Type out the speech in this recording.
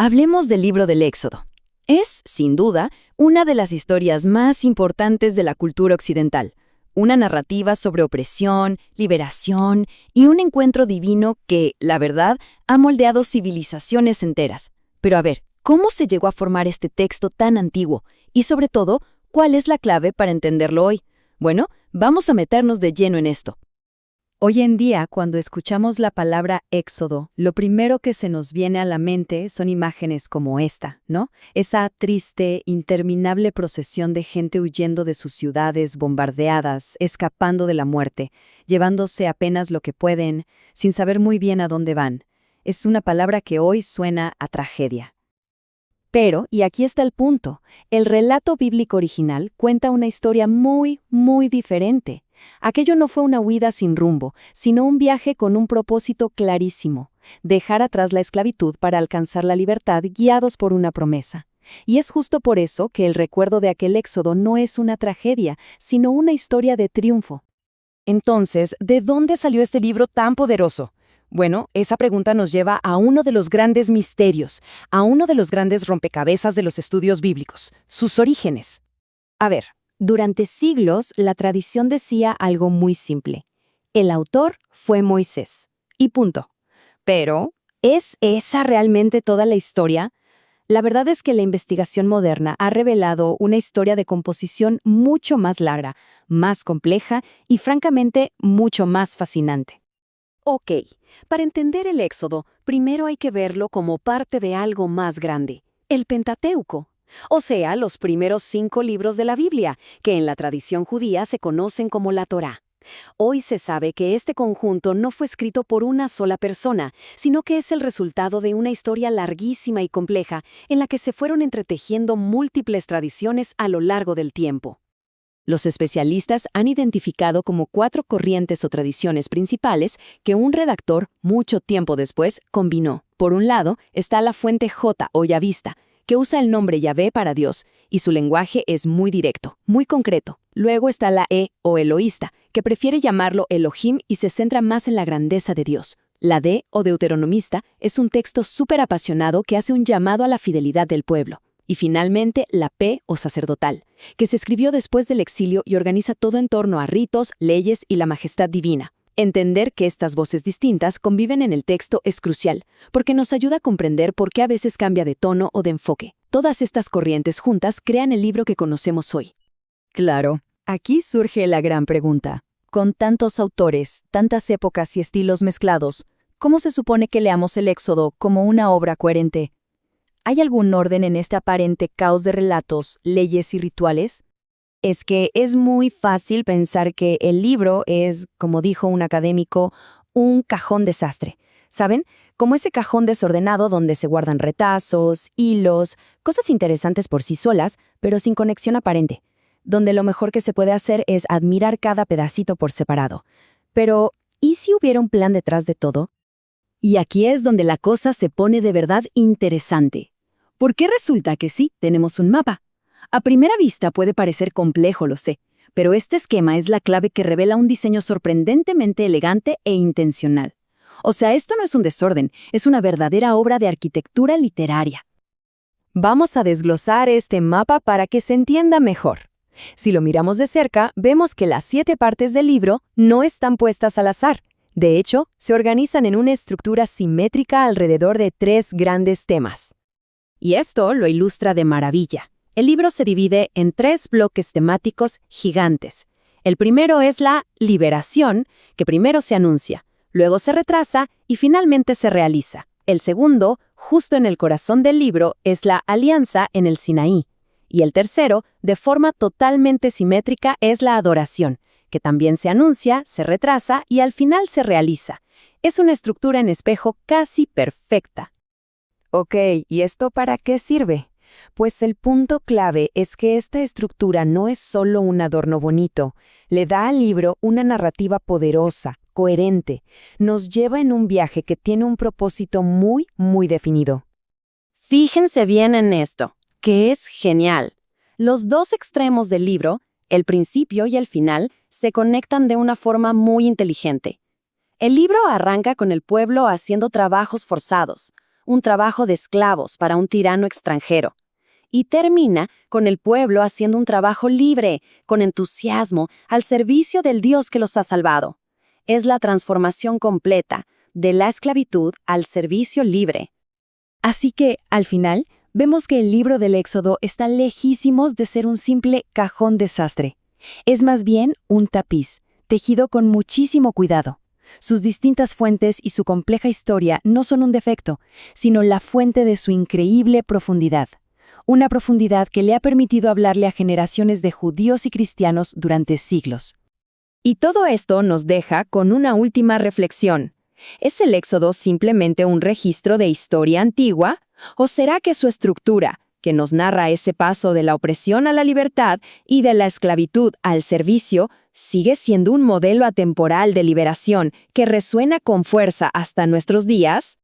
Hablemos del libro del Éxodo. Es, sin duda, una de las historias más importantes de la cultura occidental. Una narrativa sobre opresión, liberación y un encuentro divino que, la verdad, ha moldeado civilizaciones enteras. Pero a ver, ¿cómo se llegó a formar este texto tan antiguo? Y sobre todo, ¿cuál es la clave para entenderlo hoy? Bueno, vamos a meternos de lleno en esto. Hoy en día, cuando escuchamos la palabra éxodo, lo primero que se nos viene a la mente son imágenes como esta, ¿no? Esa triste, interminable procesión de gente huyendo de sus ciudades bombardeadas, escapando de la muerte, llevándose apenas lo que pueden, sin saber muy bien a dónde van. Es una palabra que hoy suena a tragedia. Pero, y aquí está el punto, el relato bíblico original cuenta una historia muy, muy diferente. Aquello no fue una huida sin rumbo, sino un viaje con un propósito clarísimo: dejar atrás la esclavitud para alcanzar la libertad guiados por una promesa. Y es justo por eso que el recuerdo de aquel éxodo no es una tragedia, sino una historia de triunfo. Entonces, ¿de dónde salió este libro tan poderoso? Bueno, esa pregunta nos lleva a uno de los grandes misterios, a uno de los grandes rompecabezas de los estudios bíblicos, sus orígenes. A ver, durante siglos la tradición decía algo muy simple: el autor fue Moisés. Y punto. Pero, ¿es esa realmente toda la historia? La verdad es que la investigación moderna ha revelado una historia de composición mucho más larga, más compleja y francamente mucho más fascinante. Ok, para entender el Éxodo, primero hay que verlo como parte de algo más grande: el Pentateuco. O sea, los primeros 5 libros de la Biblia, que en la tradición judía se conocen como la Torá. Hoy se sabe que este conjunto no fue escrito por una sola persona, sino que es el resultado de una historia larguísima y compleja en la que se fueron entretejiendo múltiples tradiciones a lo largo del tiempo. Los especialistas han identificado como 4 corrientes o tradiciones principales que un redactor, mucho tiempo después, combinó. Por un lado, está la fuente J o yavista, que usa el nombre Yahvé para Dios, y su lenguaje es muy directo, muy concreto. Luego está la E o eloísta, que prefiere llamarlo Elohim y se centra más en la grandeza de Dios. La D o deuteronomista es un texto súper apasionado que hace un llamado a la fidelidad del pueblo. Y finalmente, la P o sacerdotal, que se escribió después del exilio y organiza todo en torno a ritos, leyes y la majestad divina. Entender que estas voces distintas conviven en el texto es crucial, porque nos ayuda a comprender por qué a veces cambia de tono o de enfoque. Todas estas corrientes juntas crean el libro que conocemos hoy. Claro, aquí surge la gran pregunta. Con tantos autores, tantas épocas y estilos mezclados, ¿cómo se supone que leamos el Éxodo como una obra coherente? ¿Hay algún orden en este aparente caos de relatos, leyes y rituales? Es que es muy fácil pensar que el libro es, como dijo un académico, un cajón desastre. ¿Saben? Como ese cajón desordenado donde se guardan retazos, hilos, cosas interesantes por sí solas, pero sin conexión aparente. Donde lo mejor que se puede hacer es admirar cada pedacito por separado. Pero, ¿y si hubiera un plan detrás de todo? Y aquí es donde la cosa se pone de verdad interesante. Porque resulta que sí, tenemos un mapa. A primera vista puede parecer complejo, lo sé, pero este esquema es la clave que revela un diseño sorprendentemente elegante e intencional. O sea, esto no es un desorden, es una verdadera obra de arquitectura literaria. Vamos a desglosar este mapa para que se entienda mejor. Si lo miramos de cerca, vemos que las 7 partes del libro no están puestas al azar. De hecho, se organizan en una estructura simétrica alrededor de 3 grandes temas. Y esto lo ilustra de maravilla. El libro se divide en 3 bloques temáticos gigantes. El primero es la liberación, que primero se anuncia, luego se retrasa y finalmente se realiza. El segundo, justo en el corazón del libro, es la alianza en el Sinaí. Y el tercero, de forma totalmente simétrica, es la adoración, que también se anuncia, se retrasa y al final se realiza. Es una estructura en espejo casi perfecta. Ok, ¿y esto para qué sirve? Pues el punto clave es que esta estructura no es solo un adorno bonito, le da al libro una narrativa poderosa, coherente, nos lleva en un viaje que tiene un propósito muy, muy definido. Fíjense bien en esto, que es genial. Los 2 extremos del libro, el principio y el final, se conectan de una forma muy inteligente. El libro arranca con el pueblo haciendo trabajos forzados, un trabajo de esclavos para un tirano extranjero. Y termina con el pueblo haciendo un trabajo libre, con entusiasmo, al servicio del Dios que los ha salvado. Es la transformación completa, de la esclavitud al servicio libre. Así que, al final, vemos que el libro del Éxodo está lejísimos de ser un simple cajón desastre. Es más bien un tapiz, tejido con muchísimo cuidado. Sus distintas fuentes y su compleja historia no son un defecto, sino la fuente de su increíble profundidad. Una profundidad que le ha permitido hablarle a generaciones de judíos y cristianos durante siglos. Y todo esto nos deja con una última reflexión. ¿Es el Éxodo simplemente un registro de historia antigua? ¿O será que su estructura, que nos narra ese paso de la opresión a la libertad y de la esclavitud al servicio, sigue siendo un modelo atemporal de liberación que resuena con fuerza hasta nuestros días?